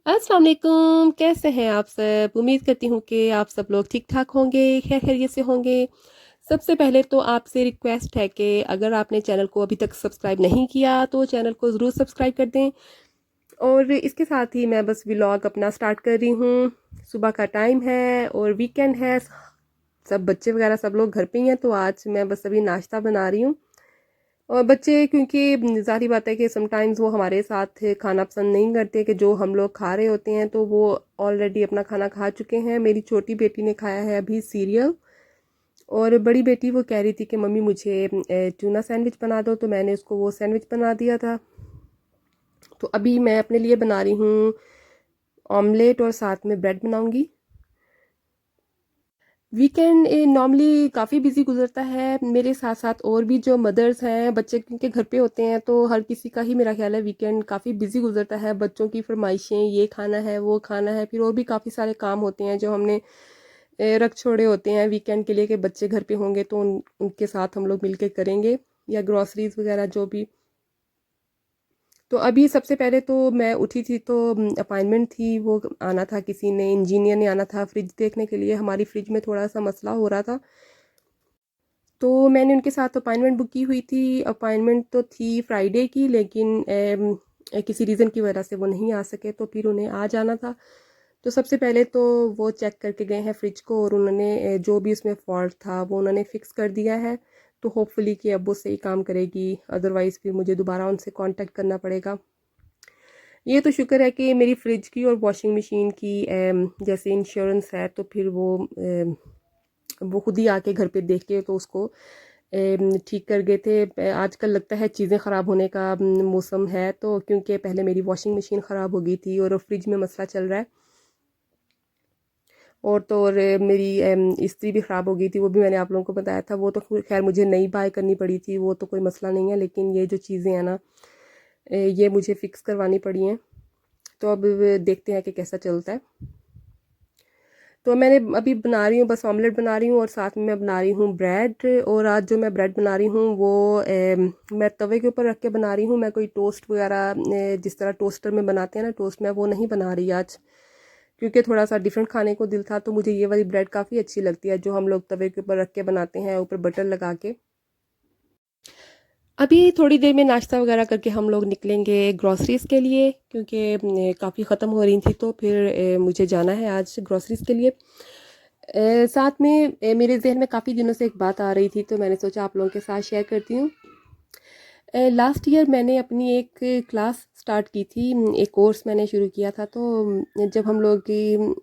अस्सलाम वालेकुम, कैसे हैं आप सब? उम्मीद करती हूँ कि आप सब लोग ठीक-ठाक होंगे, खैर-खैरियत से होंगे। सबसे पहले तो आपसे रिक्वेस्ट है कि अगर आपने चैनल को अभी तक सब्सक्राइब नहीं किया, तो चैनल को ज़रूर सब्सक्राइब कर दें। और इसके साथ ही मैं बस व्लॉग अपना स्टार्ट कर रही हूँ। सुबह का टाइम है और वीकेंड है, सब बच्चे वगैरह सब लोग घर पे ही हैं, तो आज मैं बस अभी नाश्ता बना रही हूँ। और बच्चे क्योंकि ज़ाहिर बात है कि समटाइम्स वो हमारे साथ खाना पसंद नहीं करते कि जो हम लोग खा रहे होते हैं, तो वो ऑलरेडी अपना खाना खा चुके हैं। मेरी छोटी बेटी ने खाया है अभी सीरियल, और बड़ी बेटी वो कह रही थी कि मम्मी मुझे टूना सैंडविच बना दो, तो मैंने उसको वो सैंडविच बना दिया था। तो अभी मैं अपने लिए बना रही हूँ ऑमलेट और साथ में ब्रेड बनाऊंगी। वीकेंड नॉर्मली काफ़ी बिजी गुजरता है मेरे साथ साथ, और भी जो मदर्स हैं, बच्चे क्योंकि घर पे होते हैं, तो हर किसी का ही मेरा ख्याल है वीकेंड काफ़ी बिजी गुजरता है। बच्चों की फरमाइशें, ये खाना है वो खाना है, फिर और भी काफ़ी सारे काम होते हैं जो हमने रख छोड़े होते हैं वीकेंड के लिए कि बच्चे घर पे होंगे तो उनके साथ हम लोग मिलके करेंगे, या ग्रॉसरीज वगैरह जो भी। तो अभी सबसे पहले तो मैं उठी थी, तो अपॉइंटमेंट थी, वो आना था, किसी ने, इंजीनियर ने आना था फ्रिज देखने के लिए। हमारी फ्रिज में थोड़ा सा मसला हो रहा था, तो मैंने उनके साथ अपॉइंटमेंट बुक की हुई थी। अपॉइंटमेंट तो थी फ्राइडे की, लेकिन किसी रीज़न की वजह से वो नहीं आ सके, तो फिर उन्हें आ जाना था। तो सबसे पहले तो वो चेक करके गए हैं फ्रिज को, और उन्होंने जो भी उसमें फॉल्ट था वो उन्होंने फिक्स कर दिया है। तो होपफुली कि अब वो सही काम करेगी, अदरवाइज़ फिर मुझे दोबारा उनसे कांटेक्ट करना पड़ेगा। ये तो शुक्र है कि मेरी फ्रिज की और वॉशिंग मशीन की जैसे इंश्योरेंस है, तो फिर वो खुद ही आके घर पे देख के तो उसको ठीक कर गए थे। आजकल लगता है चीज़ें ख़राब होने का मौसम है, तो क्योंकि पहले मेरी वॉशिंग मशीन ख़राब हो गई थी और फ्रिज में मसला चल रहा है, और मेरी इस्त्री भी ख़राब हो गई थी, वो भी मैंने आप लोगों को बताया था। वो तो खैर मुझे नई बाय करनी पड़ी थी, वो तो कोई मसला नहीं है, लेकिन ये जो चीज़ें हैं ना, ये मुझे फ़िक्स करवानी पड़ी हैं। तो अब देखते हैं कि कैसा चलता है। तो मैंने अभी बना रही हूँ, बस ऑमलेट बना रही हूँ और साथ में मैं बना रही हूँ ब्रेड। और आज जो मैं ब्रेड बना रही हूँ वो मैं तवे के ऊपर रख के बना रही हूँ। मैं कोई टोस्ट वगैरह जिस तरह टोस्टर में बनाते हैं ना टोस्ट, मैं वो नहीं बना रही आज, क्योंकि थोड़ा सा डिफरेंट खाने को दिल था। तो मुझे ये वाली ब्रेड काफ़ी अच्छी लगती है जो हम लोग तवे के ऊपर रख के बनाते हैं, ऊपर बटर लगा के। अभी थोड़ी देर में नाश्ता वगैरह करके हम लोग निकलेंगे ग्रॉसरीज के लिए, क्योंकि काफ़ी ख़त्म हो रही थी, तो फिर मुझे जाना है आज ग्रॉसरीज के लिए। साथ में मेरे जहन में काफ़ी दिनों से एक बात आ रही थी, तो मैंने सोचा आप लोगों के साथ शेयर करती हूँ। लास्ट ईयर मैंने अपनी एक क्लास स्टार्ट की थी, एक कोर्स मैंने शुरू किया था। तो जब हम लोग की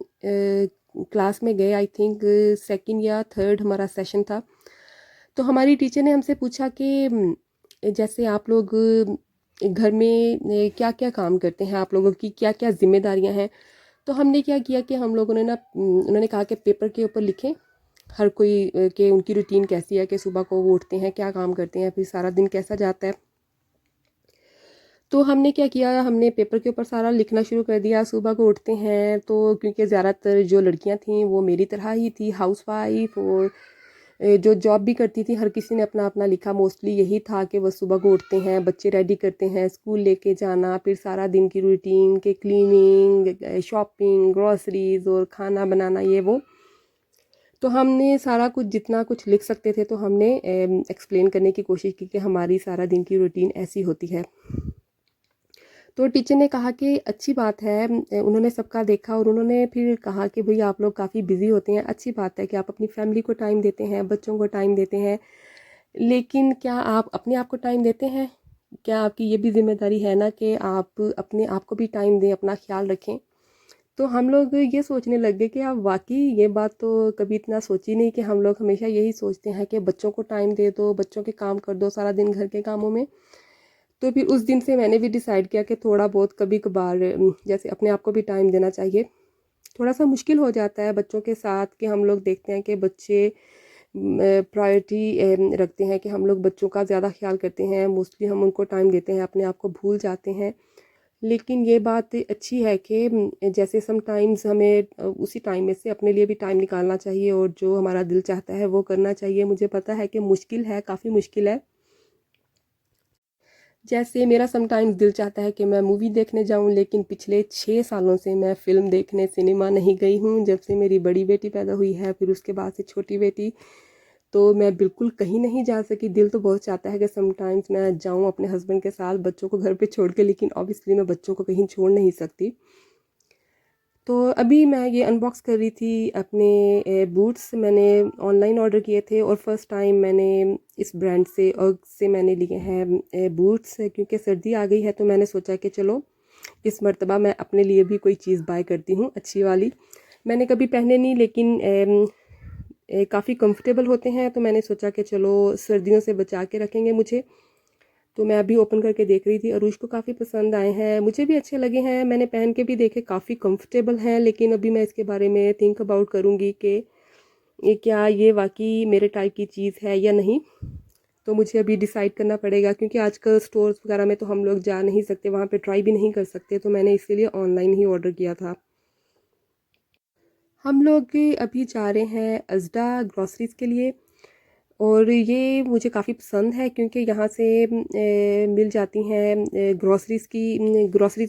क्लास में गए, आई थिंक सेकंड या थर्ड हमारा सेशन था, तो हमारी टीचर ने हमसे पूछा कि जैसे आप लोग घर में क्या क्या काम करते हैं, आप लोगों की क्या क्या जिम्मेदारियां हैं। तो हमने क्या किया कि हम लोगों ने ना, उन्होंने कहा कि पेपर के ऊपर लिखें हर कोई कि उनकी रूटीन कैसी है, कि सुबह को वो उठते हैं, क्या काम करते हैं, फिर सारा दिन कैसा जाता है। तो हमने क्या किया, हमने पेपर के ऊपर सारा लिखना शुरू कर दिया। सुबह को उठते हैं तो, क्योंकि ज़्यादातर जो लड़कियां थीं वो मेरी तरह ही थी, हाउस वाइफ, और जो जॉब भी करती थी, हर किसी ने अपना अपना लिखा। मोस्टली यही था कि वो सुबह को उठते हैं, बच्चे रेडी करते हैं, स्कूल लेके जाना, फिर सारा दिन की रूटीन के क्लीनिंग, शॉपिंग, ग्रॉसरीज और खाना बनाना, ये वो। तो हमने सारा कुछ जितना कुछ लिख सकते थे, तो हमने एक्सप्लेन करने की कोशिश की कि हमारी सारा दिन की रूटीन ऐसी होती है। तो टीचर ने कहा कि अच्छी बात है, उन्होंने सबका देखा और उन्होंने फिर कहा कि भाई आप लोग काफ़ी बिजी होते हैं, अच्छी बात है कि आप अपनी फैमिली को टाइम देते हैं, बच्चों को टाइम देते हैं, लेकिन क्या आप अपने आप को टाइम देते हैं? क्या आपकी ये भी जिम्मेदारी है ना कि आप अपने आप को भी टाइम दें, अपना ख्याल रखें। तो हम लोग ये सोचने लग गए कि अब वाकई ये बात तो कभी इतना सोची नहीं, कि हम लोग हमेशा यही सोचते हैं कि बच्चों को टाइम दे दो, बच्चों के काम कर दो सारा दिन घर के कामों में। तो फिर उस दिन से मैंने भी डिसाइड किया कि थोड़ा बहुत कभी कभार जैसे अपने आप को भी टाइम देना चाहिए। थोड़ा सा मुश्किल हो जाता है बच्चों के साथ, कि हम लोग देखते हैं कि बच्चे प्रायोरिटी रखते हैं, कि हम लोग बच्चों का ज़्यादा ख्याल करते हैं, मोस्टली हम उनको टाइम देते हैं, अपने आप को भूल जाते हैं। लेकिन ये बात अच्छी है कि जैसे सम टाइम्स हमें उसी टाइम में से अपने लिए भी टाइम निकालना चाहिए, और जो हमारा दिल चाहता है वो करना चाहिए। मुझे पता है कि मुश्किल है, काफ़ी मुश्किल है। जैसे मेरा समटाइम्स दिल चाहता है कि मैं मूवी देखने जाऊं, लेकिन पिछले 6 सालों से मैं फ़िल्म देखने सिनेमा नहीं गई हूं। जब से मेरी बड़ी बेटी पैदा हुई है, फिर उसके बाद से छोटी बेटी, तो मैं बिल्कुल कहीं नहीं जा सकी। दिल तो बहुत चाहता है कि समटाइम्स मैं जाऊं अपने हस्बैंड के साथ बच्चों को घर पे छोड़ के, लेकिन ऑब्वियसली मैं बच्चों को कहीं छोड़ नहीं सकती। तो अभी मैं ये अनबॉक्स कर रही थी अपने बूट्स। मैंने ऑनलाइन ऑर्डर किए थे और फर्स्ट टाइम मैंने इस ब्रांड से UGG से मैंने लिए हैं बूट्स, क्योंकि सर्दी आ गई है तो मैंने सोचा कि चलो इस मर्तबा मैं अपने लिए भी कोई चीज़ बाय करती हूँ अच्छी वाली। मैंने कभी पहने नहीं, लेकिन काफ़ी कंफर्टेबल होते हैं, तो मैंने सोचा कि चलो सर्दियों से बचा के रखेंगे मुझे। तो मैं अभी ओपन करके देख रही थी, अरूज को काफ़ी पसंद आए हैं, मुझे भी अच्छे लगे हैं। मैंने पहन के भी देखे, काफ़ी कंफर्टेबल हैं, लेकिन अभी मैं इसके बारे में थिंक अबाउट करूँगी कि ये क्या ये वाकई मेरे टाइप की चीज़ है या नहीं। तो मुझे अभी डिसाइड करना पड़ेगा, क्योंकि आजकल स्टोर्स वगैरह में तो हम लोग जा नहीं सकते, वहाँ पे ट्राई भी नहीं कर सकते, तो मैंने इसीलिए ऑनलाइन ही ऑर्डर किया था। हम लोग अभी जा रहे हैं अजदा ग्रॉसरीज़ के लिए, और ये मुझे काफ़ी पसंद है क्योंकि यहाँ से मिल जाती हैं ग्रॉसरीज़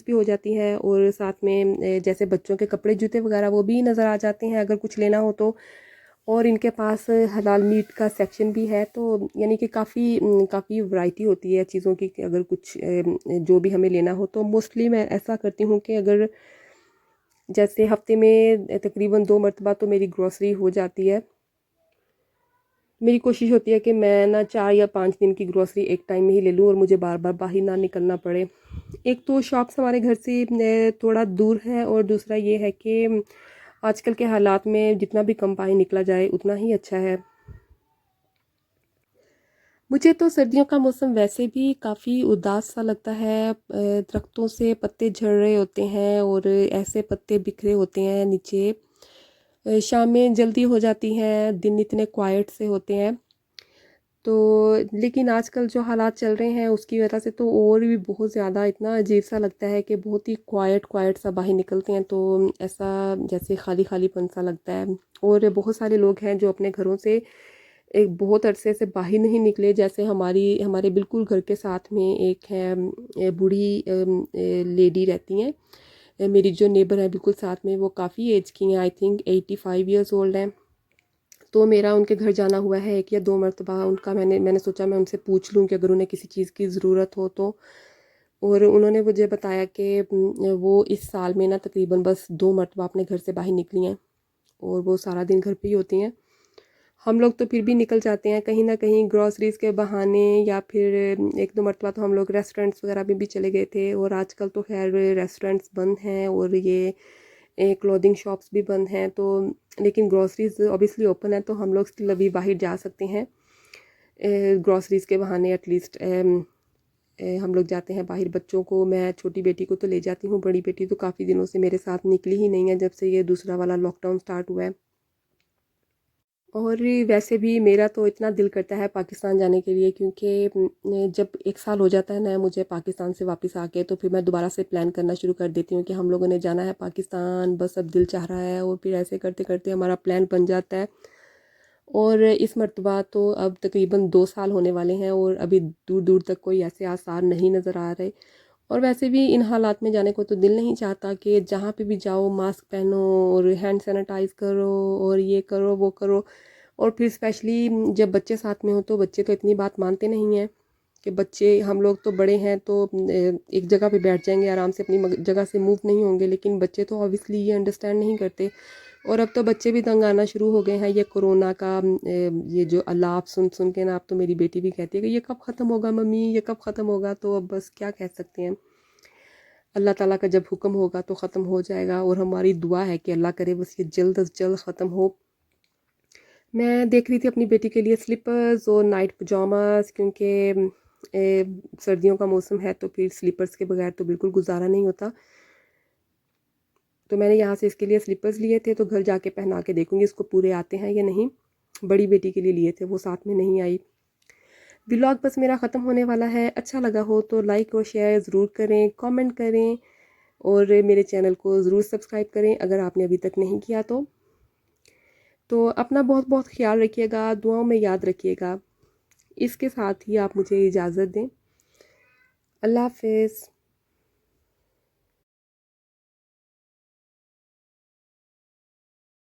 भी हो जाती हैं, और साथ में जैसे बच्चों के कपड़े जूते वगैरह वो भी नज़र आ जाते हैं अगर कुछ लेना हो तो। और इनके पास हलाल मीट का सेक्शन भी है, तो यानी कि काफ़ी वैरायटी होती है चीज़ों की कि अगर कुछ जो भी हमें लेना हो तो मोस्टली मैं ऐसा करती हूँ कि अगर जैसे हफ्ते में तकरीबन 2 मरतबा तो मेरी ग्रॉसरी हो जाती है। मेरी कोशिश होती है कि मैं ना 4 या 5 दिन की ग्रॉसरी एक टाइम में ही ले लूँ और मुझे बार बार बाहर ना निकलना पड़े। एक तो शॉप्स हमारे घर से थोड़ा दूर है, और दूसरा ये है कि आजकल के हालात में जितना भी कम पानी निकला जाए उतना ही अच्छा है। मुझे तो सर्दियों का मौसम वैसे भी काफ़ी उदास सा लगता है। दरख्तों से पत्ते झड़ रहे होते हैं और ऐसे पत्ते बिखरे होते हैं नीचे। शामें जल्दी हो जाती हैं, दिन इतने क्वाइट से होते हैं। तो लेकिन आजकल जो हालात चल रहे हैं उसकी वजह से तो और भी बहुत ज़्यादा इतना अजीब सा लगता है कि बहुत ही क्वाइट क्वाइट सा बाहर निकलते हैं तो ऐसा जैसे खाली खालीपन सा लगता है। और बहुत सारे लोग हैं जो अपने घरों से एक बहुत अरसे से बाहर नहीं निकले, जैसे हमारे बिल्कुल घर के साथ में एक है बूढ़ी लेडी रहती हैं। मेरी जो नेबर है बिल्कुल साथ में, वो काफ़ी एज की हैं, आई थिंक 85 ईयर्स ओल्ड हैं। तो मेरा उनके घर जाना हुआ है 1 या 2 मरतबा। उनका मैंने सोचा मैं उनसे पूछ लूँ कि अगर उन्हें किसी चीज़ की ज़रूरत हो तो। और उन्होंने मुझे बताया कि वो इस साल में ना तकरीबन बस 2 मरतबा अपने घर से बाहर निकली हैं, और वो सारा दिन घर पे ही होती हैं। हम लोग तो फिर भी निकल जाते हैं कहीं ना कहीं ग्रॉसरीज के बहाने, या फिर 1-2 मरतबा तो हम लोग रेस्टोरेंट्स वगैरह में भी चले गए थे। और आजकल तो खैर रेस्टोरेंट्स बंद हैं और ये क्लोथिंग शॉप्स भी बंद हैं, तो लेकिन ग्रॉसरीज ऑब्वियसली ओपन है, तो हम लोग स्टिल अभी बाहर जा सकते हैं ग्रॉसरीज के बहाने एटलीस्ट। हम लोग जाते हैं बाहर। बच्चों को, मैं छोटी बेटी को तो ले जाती हूँ, बड़ी बेटी तो काफ़ी दिनों से मेरे साथ निकली ही नहीं है जब से ये दूसरा वाला लॉकडाउन स्टार्ट हुआ है। और वैसे भी मेरा तो इतना दिल करता है पाकिस्तान जाने के लिए, क्योंकि जब 1 साल हो जाता है ना मुझे पाकिस्तान से वापस आके, तो फिर मैं दोबारा से प्लान करना शुरू कर देती हूँ कि हम लोगों ने जाना है पाकिस्तान, बस अब दिल चाह रहा है, और फिर ऐसे करते करते हमारा प्लान बन जाता है। और इस मर्तबा तो अब तकरीबन 2 साल होने वाले हैं और अभी दूर दूर तक कोई ऐसे आसार नहीं नज़र आ रहे। और वैसे भी इन हालात में जाने को तो दिल नहीं चाहता कि जहाँ पे भी जाओ मास्क पहनो और हैंड सैनिटाइज करो और ये करो वो करो। और फिर स्पेशली जब बच्चे साथ में हो तो बच्चे तो इतनी बात मानते नहीं हैं कि बच्चे, हम लोग तो बड़े हैं तो एक जगह पे बैठ जाएंगे आराम से, अपनी जगह से मूव नहीं होंगे, लेकिन बच्चे तो ऑब्वियसली ये अंडरस्टैंड नहीं करते। और अब तो बच्चे भी तंग आना शुरू हो गए हैं ये कोरोना का ये जो अलाप सुन सुन के ना। अब तो मेरी बेटी भी कहती है कि ये कब ख़त्म होगा मम्मी, ये कब ख़त्म होगा। तो अब बस क्या कह सकते हैं, अल्लाह ताला का जब हुक्म होगा तो ख़त्म हो जाएगा, और हमारी दुआ है कि अल्लाह करे बस ये जल्द अज जल्द ख़त्म हो। मैं देख रही थी अपनी बेटी के लिए स्लीपर्स और नाइट पजामास, क्योंकि सर्दियों का मौसम है तो फिर स्लीपर्स के बगैर तो बिल्कुल गुजारा नहीं होता। तो मैंने यहाँ से इसके लिए स्लीपर्स लिए थे, तो घर जाके पहना के देखूँगी इसको पूरे आते हैं या नहीं। बड़ी बेटी के लिए लिए थे, वो साथ में नहीं आई। व्लॉग बस मेरा ख़त्म होने वाला है। अच्छा लगा हो तो लाइक और शेयर ज़रूर करें, कमेंट करें, और मेरे चैनल को ज़रूर सब्सक्राइब करें अगर आपने अभी तक नहीं किया तो अपना बहुत बहुत ख्याल रखिएगा, दुआओं में याद रखिएगा। इसके साथ ही आप मुझे इजाज़त दें। अल्लाह हाफ़िज़।